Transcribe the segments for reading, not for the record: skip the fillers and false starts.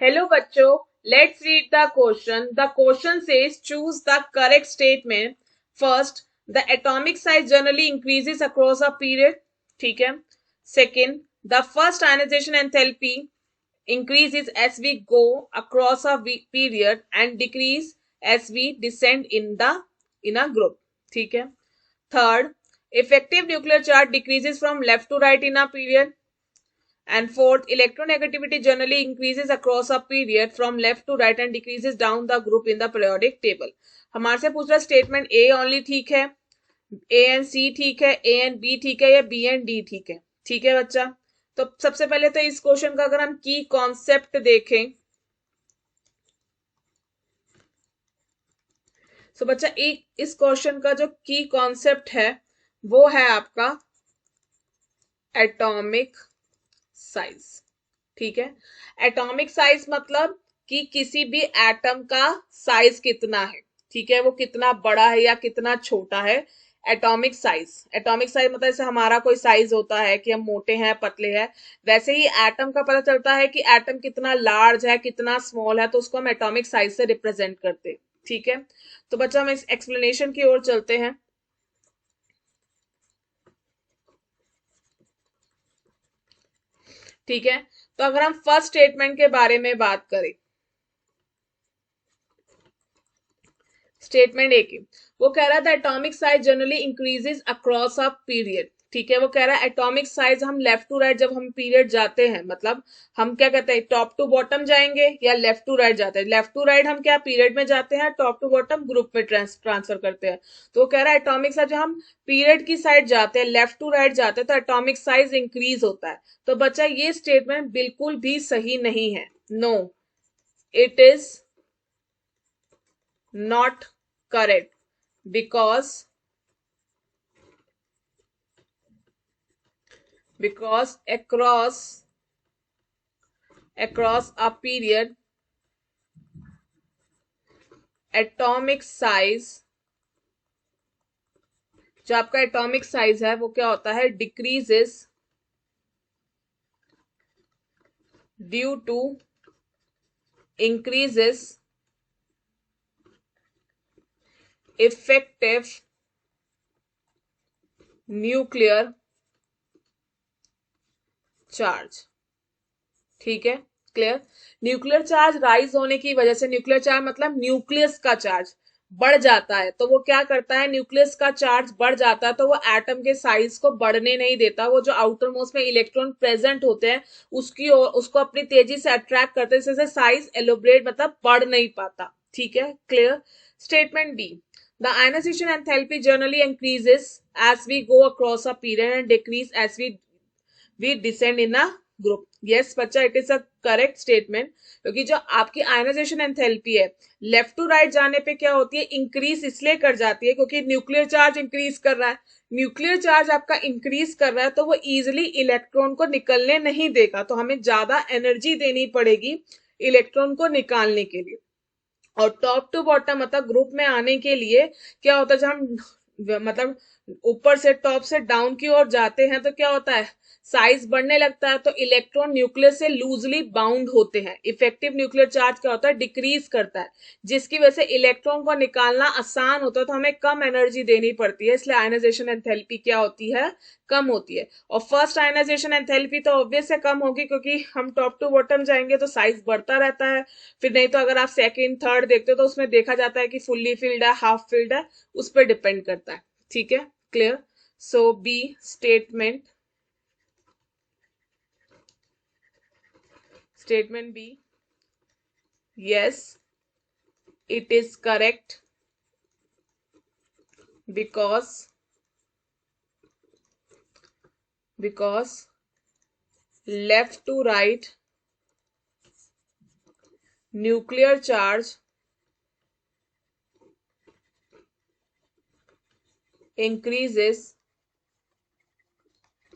Hello बच्चों, let's read the question. The question says choose the correct statement. First, the atomic size generally increases across a period. ठीक है. Second, the first ionization enthalpy increases as we go across a period and decrease as we descend in a group. ठीक है. Third, effective nuclear charge decreases from left to right in a period. And fourth, electronegativity generally increases across a period from left to right and decreases down the group in the periodic table. हमारे से पूछ रहा statement A only ठीक है, A and सी ठीक है, A and B ठीक है या बी एंड डी ठीक है. ठीक है बच्चा. तो सबसे पहले तो इस क्वेश्चन का अगर हम की कॉन्सेप्ट देखें तो बच्चा इस क्वेश्चन का जो की कॉन्सेप्ट है वो है आपका एटॉमिक साइज. ठीक है. एटॉमिक साइज मतलब कि किसी भी एटम का साइज कितना है. ठीक है. वो कितना बड़ा है या कितना छोटा है. Atomic size. एटॉमिक साइज मतलब जैसे हमारा कोई साइज होता है कि हम मोटे हैं पतले हैं, वैसे ही एटम का पता चलता है कि एटम कितना लार्ज है कितना स्मॉल है, तो उसको हम एटॉमिक साइज से रिप्रेजेंट करते हैं. ठीक है. तो बच्चा हम इस एक्सप्लेनेशन की ओर चलते हैं. ठीक है. तो अगर हम फर्स्ट स्टेटमेंट के बारे में बात करें, स्टेटमेंट ए की, वो कह रहा था atomic size generally increases across a period. ठीक है. वो कह रहा है एटॉमिक साइज हम लेफ्ट टू राइट जब हम पीरियड जाते हैं, मतलब हम क्या कहते हैं टॉप टू बॉटम जाएंगे या लेफ्ट टू राइट जाते हैं. लेफ्ट टू राइट हम क्या पीरियड में जाते हैं, टॉप टू बॉटम ग्रुप में ट्रांसफर करते हैं. तो वो कह रहा है एटॉमिक साइज हम पीरियड की साइड जाते हैं, लेफ्ट टू राइट जाते हैं, तो एटॉमिक साइज इंक्रीज होता है. तो बच्चा ये स्टेटमेंट बिल्कुल भी सही नहीं है. No, it is not correct because across a period atomic size, जो आपका एटॉमिक साइज है वो क्या होता है, decreases due to increases effective nuclear charge. ठीक है. क्लियर. न्यूक्लियर चार्ज राइज होने की वजह से, न्यूक्लियर चार्ज मतलब न्यूक्लियस का चार्ज बढ़ जाता है, तो वो क्या करता है, न्यूक्लियस का चार्ज बढ़ जाता है तो वो एटम के साइज को बढ़ने नहीं देता. वो जो आउटर मोस्ट में इलेक्ट्रॉन प्रेजेंट होते हैं उसकी ओर उसको अपनी तेजी से अट्रैक्ट करते हैं, जिससे साइज एलोबरेट मतलब बढ़ नहीं पाता. ठीक है. Clear. Statement B, the ionization enthalpy generally increases as we go across a period and decrease as we descend in a group. Yes बच्चा, it is a correct statement. क्योंकि जो आपकी आयनाइजेशन एंथैल्पी है लेफ्ट टू राइट जाने पे क्या होती है, इंक्रीज इसलिए कर जाती है क्योंकि न्यूक्लियर चार्ज इंक्रीज कर रहा है. न्यूक्लियर चार्ज आपका इंक्रीज कर रहा है तो वो इजिली इलेक्ट्रॉन को निकलने नहीं देगा, तो हमें ज्यादा एनर्जी देनी पड़ेगी इलेक्ट्रॉन को निकालने के लिए. और टॉप टू बॉटम मतलब ग्रुप में आने के लिए क्या होता है, जब हम मतलब ऊपर से टॉप से डाउन की ओर जाते हैं तो क्या होता है, साइज बढ़ने लगता है, तो इलेक्ट्रॉन न्यूक्लियस से लूजली बाउंड होते हैं. इफेक्टिव न्यूक्लियर चार्ज क्या होता है, डिक्रीज करता है, जिसकी वजह से इलेक्ट्रॉन को निकालना आसान होता है, तो हमें कम एनर्जी देनी पड़ती है, इसलिए आयनाइजेशन एंथैल्पी क्या होती है, कम होती है. और फर्स्ट आयनाइजेशन एंथैल्पी तो ऑब्वियस से कम होगी क्योंकि हम टॉप टू बॉटम जाएंगे तो साइज बढ़ता रहता है. फिर नहीं तो अगर आप सेकंड थर्ड देखते हो तो उसमें देखा जाता है कि फुल्ली फिल्ड है हाफ फिल्ड है, उस पर डिपेंड करता है. ठीक है. Clear. So B statement, statement B, yes, it is correct because left to right nuclear charge increases,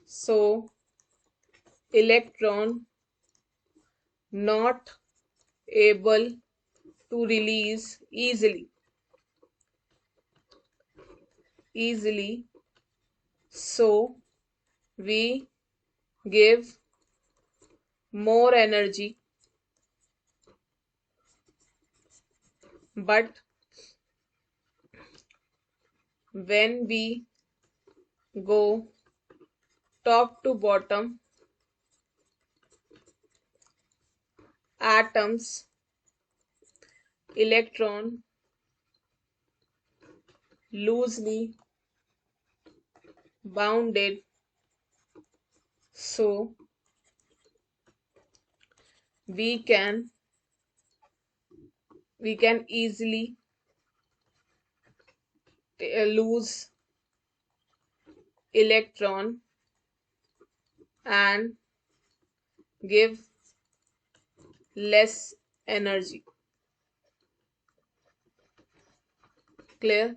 so electron not able to release easily, so we give more energy but when we go top to bottom, atoms, electron loosely bounded, so we can easily lose electron and give less energy. Clear?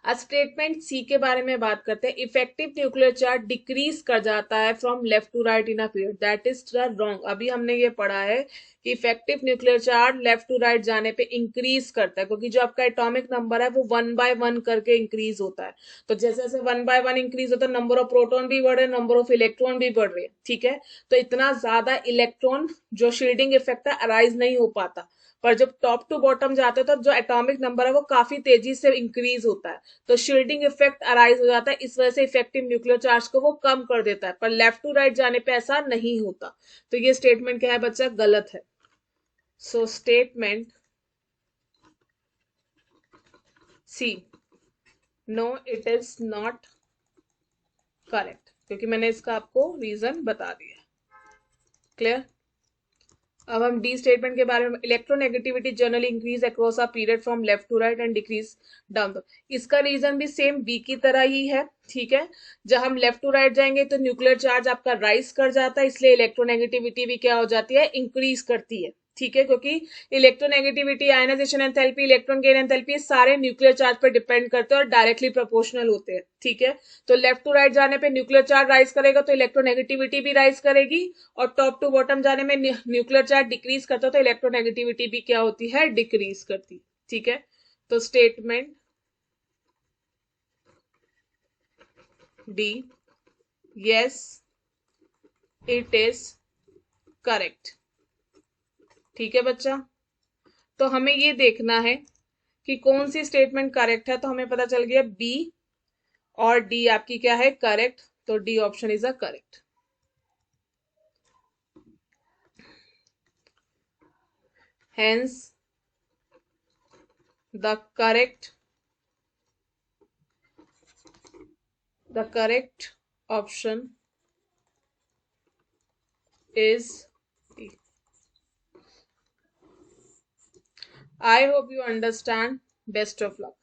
अब statement C के बारे में बात करते हैं. Effective nuclear charge decrease कर जाता है from left to right in a period. That is wrong. अभी हमने ये पढ़ा है कि effective nuclear charge left to right जाने पे इंक्रीज करता है, क्योंकि जो आपका एटॉमिक नंबर है वो 1/1 करके इंक्रीज होता है. तो जैसे जैसे 1/1 इंक्रीज होता है, नंबर ऑफ प्रोटॉन भी बढ़ रहे हैं, नंबर ऑफ इलेक्ट्रॉन भी बढ़ रहे हैं. ठीक है, तो इतना ज्यादा इलेक्ट्रॉन जो शील्डिंग इफेक्ट है अराइज नहीं हो पाता. पर जब टॉप टू बॉटम जाते हैं तो जो एटॉमिक नंबर है वो काफी तेजी से इंक्रीज होता है, तो शील्डिंग इफेक्ट अराइज हो जाता है. इस वजह से इफेक्टिव न्यूक्लियर चार्ज को वो कम कर देता है. पर लेफ्ट टू राइट जाने पे ऐसा नहीं होता. तो ये स्टेटमेंट क्या है बच्चा? गलत है. So statement C, no it is not correct, क्योंकि मैंने इसका आपको रीजन बता दिया. क्लियर? अब हम डी स्टेटमेंट के बारे में. Electronegativity generally increase across a period from left to right and decrease down the. इसका रीजन भी सेम बी की तरह ही है. ठीक है, जब हम लेफ्ट टू राइट जाएंगे तो न्यूक्लियर चार्ज आपका राइज कर जाता है, इसलिए इलेक्ट्रोनेगेटिविटी भी क्या हो जाती है? इंक्रीज करती है. ठीक है, क्योंकि electronegativity, ionization enthalpy, electron gain enthalpy सारे न्यूक्लियर चार्ज पर डिपेंड करते हैं और डायरेक्टली प्रोपोर्शनल होते हैं. ठीक है, तो लेफ्ट टू राइट जाने पे न्यूक्लियर चार्ज राइज करेगा तो इलेक्ट्रोनेगेटिविटी भी राइज करेगी, और टॉप टू बॉटम जाने में न्यूक्लियर चार्ज डिक्रीज करता है तो इलेक्ट्रोनेगेटिविटी भी क्या होती है? डिक्रीज करती. ठीक है, तो statement D, yes it is correct. ठीक है बच्चा, तो हमें ये देखना है कि कौन सी स्टेटमेंट करेक्ट है. तो हमें पता चल गया बी और डी आपकी क्या है? करेक्ट. तो D option is a correct. Hence, the correct option is D. I hope you understand. Best of luck.